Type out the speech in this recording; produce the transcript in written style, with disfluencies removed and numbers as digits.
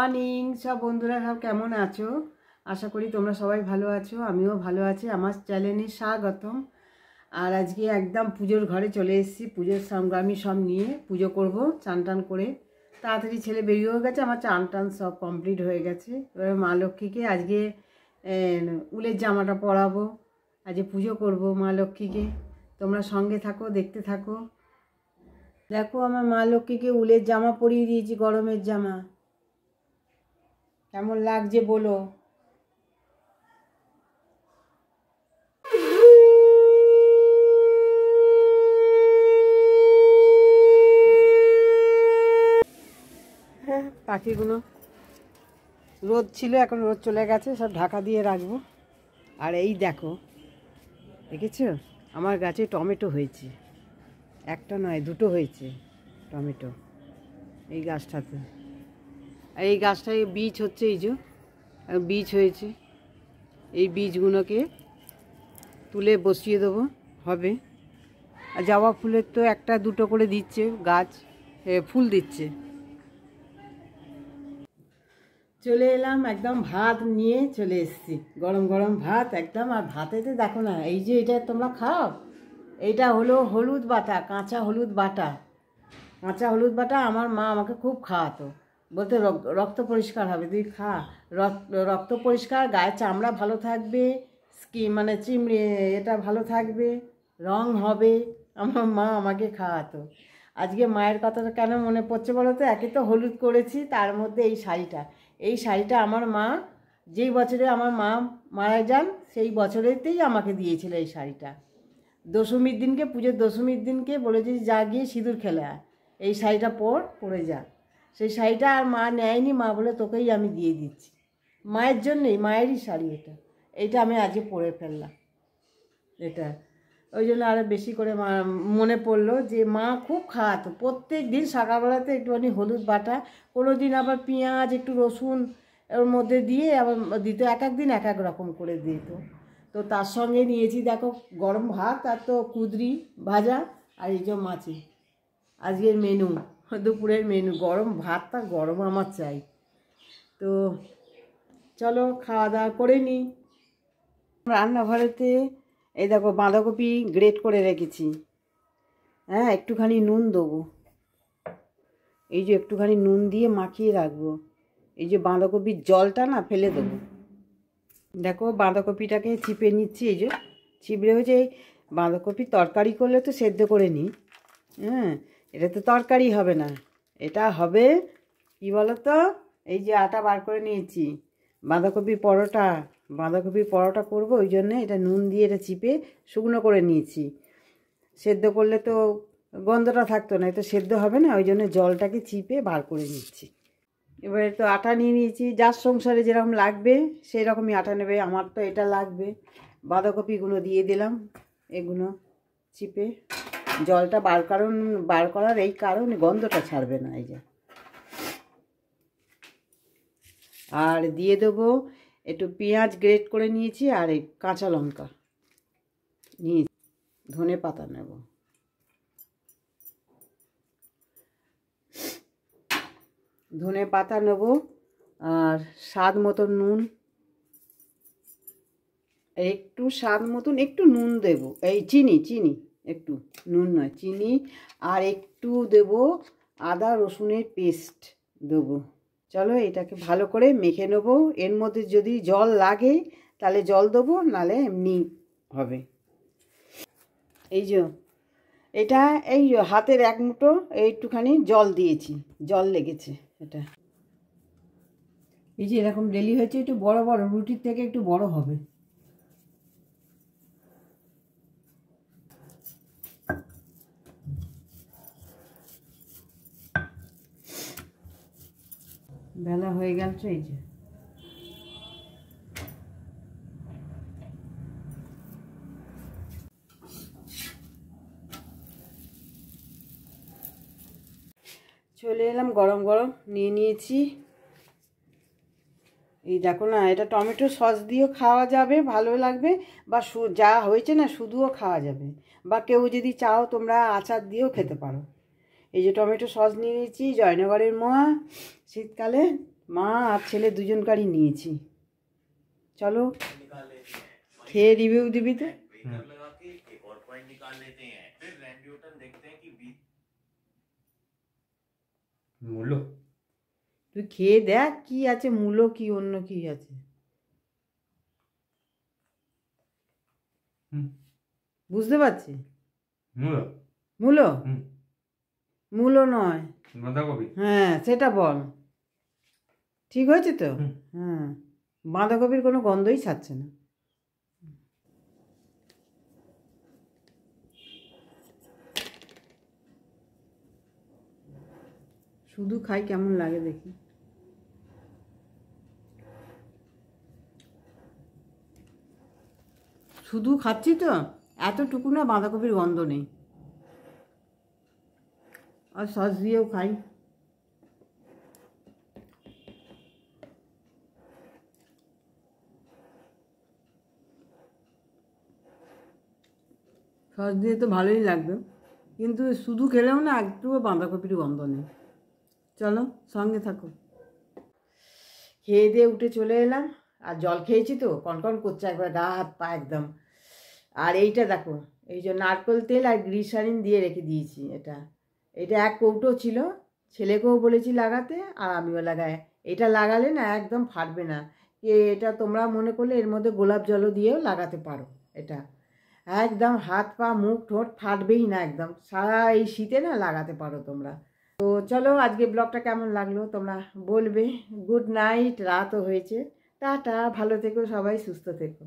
Morning সব বন্ধুরা, সব কেমন আছো? আশা করি তোমরা সবাই ভালো আছো, আমিও ভালো আছি। আমার চ্যানেলে স্বাগতম। আর আজকে একদম পুজোর ঘরে চলে এসেছি। পুজোর সামগ্রী সব নিয়ে পুজো করব। চান টান করে তাড়াতাড়ি ছেলে বেরিয়েও গেছে, আমার চান টান সব কমপ্লিট হয়ে গেছে। এবার মা লক্ষ্মীকে আজকে উলের জামাটা পরাবো, আজকে পুজো করব মা লক্ষ্মীকে। তোমরা সঙ্গে থাকো, দেখতে থাকো। দেখো আমার মা লক্ষ্মীকে উলের জামা পরিয়ে দিয়েছি, গরমের জামা। কেমন লাগছে বলো? হ্যাঁ, পাখিগুলো রোদ ছিল, এখন রোদ চলে গেছে, সব ঢাকা দিয়ে রাখবো। আর এই দেখো, দেখেছো আমার গাছে টমেটো হয়েছে, একটা নয় দুটো হয়েছে টমেটো এই গাছটাতে। আর এই গাছটায় বীজ হচ্ছে, এই যে বীজ হয়েছে, এই বীজগুলোকে তুলে বসিয়ে দেবো, হবে। আর জবা ফুলের তো একটা দুটো করে দিচ্ছে গাছ, ফুল দিচ্ছে। চলে এলাম, একদম ভাত নিয়ে চলে এসেছি, গরম গরম ভাত একদম। আর ভাতেতে দেখো না, এই যে এটা তোমরা খাও, এইটা হলো হলুদ বাটা, কাঁচা হলুদ বাটা। কাঁচা হলুদ বাটা আমার মা আমাকে খুব খাওয়াতো, বলতে রক্ত পরিষ্কার হবে, তুই খা, রক্ত পরিষ্কার, গায়ের চামড়া ভালো থাকবে, স্কিন মানে চিমড়ি এটা ভালো থাকবে, রং হবে। আমার মা আমাকে খাওয়াতো। আজকে মায়ের কথাটা কেন মনে পড়ছে বলো তো? একে তো হলুদ করেছি, তার মধ্যে এই শাড়িটা আমার মা যেই বছরে আমার মা মারা যান সেই বছরেতেই আমাকে দিয়েছিল এই শাড়িটা। দশমীর দিনকে, পুজোর দশমীর দিনকে বলেছি যা গিয়ে সিঁদুর খেলে আয়, এই শাড়িটা পরে যা। সেই শাড়িটা আর মা নেয়নি, মা বলে তোকেই আমি দিয়ে দিচ্ছি, মায়ের জন্যেই, মায়েরই শাড়ি এটা। এইটা আমি আজকে পরে ফেললাম এটা, ওই জন্য আরও বেশি করে মা মনে পড়লো যে মা খুব খাওয়াতো। প্রত্যেক দিন সকালবেলাতে একটুখানি হলুদ বাটা, কোনো দিন আবার পেঁয়াজ একটু রসুন ওর মধ্যে দিয়ে আবার দিত, এক এক দিন এক এক রকম করে দিত। তো তার সঙ্গে নিয়েছি দেখো গরম ভাত, আর তো কুঁদরি ভাজা, আর এই যে মাছি। আজকের মেনু, দুপুরের মেনু গরম ভাতটা, গরম আমার চাই। তো চলো খাওয়া দাওয়া করে নিই। রান্নাঘরেতে এই দেখো বাঁধাকপি গ্রেট করে রেখেছি। হ্যাঁ, একটুখানি নুন দেবো, এই যে একটুখানি নুন দিয়ে মাখিয়ে রাখবো। এই যে বাঁধাকপির জলটা না ফেলে দেবো। দেখো বাঁধাকপিটাকে চিপে নিচ্ছি, এই যে চিপড়ে হয়েছে। এই বাঁধাকপি তরকারি করলে তো সেদ্ধ করে নিই, হ্যাঁ, এটা তো তরকারি হবে না, এটা হবে কি বলো তো, এই যে আটা বার করে নিয়েছি, বাঁধাকপির পরোটা করবো, ওই জন্যে এটা নুন দিয়ে এটা চিপে শুকনো করে নিয়েছি। সেদ্ধ করলে তো গন্ধটা থাকতো না, এটা সেদ্ধ হবে না, ওই জন্য জলটাকে চিপে বার করে নিচ্ছি। এবারে তো আটা নিয়ে নিয়েছি, যার সংসারে যেরকম লাগবে সেই রকমই আটা নেবে, আমার তো এটা লাগবে। বাঁধাকপিগুলো দিয়ে দিলাম, এগুলো চিপে, জলটা বার করার এই কারণে গন্ধটা ছাড়বে না, এই যে। আর দিয়ে দেবো একটু পেঁয়াজ গ্রেট করে নিয়েছি, আর এই কাঁচা লঙ্কা নিয়েছি, ধনে পাতা নেব। ধনে পাতা নেব, আর স্বাদ মতন নুন, একটু স্বাদ মতন একটু নুন দেব, এই চিনি একটু, নুন নয় চিনি। আর একটু দেব আদা রসুনের পেস্ট দেবো। চলো এটাকে ভালো করে মেখে নেবো। এর মধ্যে যদি জল লাগে তাহলে জল দেবো, নালে এমনি হবে। এই যে এটা, এই হাতের এক মুঠো একটুখানি জল দিয়েছি, জল লেগেছে এটা। এই যে এরকম ডেলি হয়েছে, একটু বড় বড়, রুটির থেকে একটু বড় হবে। বেলা হয়ে গেল, এই যে চলে এলাম, গরম গরম নিয়ে নিয়েছি। এই দেখো না, এটা টমেটো সস দিয়েও খাওয়া যাবে, ভালো লাগবে, বা যা হয়েছে না শুধুও খাওয়া যাবে, বা কেউ যদি চাও তোমরা আচার দিয়েও খেতে পারো। এই যে টমেটো সস নিয়ে নিয়েছি, জয়নগরের মোয়া, শীতকালে মা আর ছেলে দুজনকারই নিয়েছি। চলো খেয়ে রিভিউ দিবি তো। মূল্য তুই খেয়ে দেখ কি আছে, মূলো কি অন্য কি আছে বুঝতে পারছি। মূল্য মূলো মূলো নয়, বাঁধাকপি। হ্যাঁ সেটা বল, ঠিক হয়েছে তো? হ্যাঁ, বাঁধাকপির কোনো গন্ধই ছাড়ছে না। শুধু খাই কেমন লাগে দেখি। শুধু খাচ্ছি তো, এতটুকু না বাঁধাকপির গন্ধ নেই। আর সস দিয়েও খাই। সস দিয়ে তো ভালোই লাগবে, কিন্তু শুধু খেলেও না একটুও বাঁধাকপির গন্ধ নেই। চলো সঙ্গে থাকো। খেয়ে দিয়ে উঠে চলে এলাম, আর জল খেয়েছি তো কনকন করছে একবার গা হাত পা একদম। আর এইটা দেখো, এই যে নারকেল তেল আর গ্লিসারিন দিয়ে রেখে দিয়েছি। এটা এটা এক কৌটো ছিল, ছেলেকেও বলেছি লাগাতে আর আমিও লাগাই। এটা লাগালে না একদম ফাটবে না। এটা তোমরা মনে করলে এর মধ্যে গোলাপ জলও দিয়েও লাগাতে পারো। এটা একদম হাত পা মুখ ঠোঁট ফাটবেই না একদম, সারা এই শীতে না লাগাতে পারো তোমরা। তো চলো আজকে ব্লগটা কেমন লাগলো তোমরা বলবে। গুড নাইট, রাতও হয়েছে। টাটা, ভালো থেকো সবাই, সুস্থ থেকো।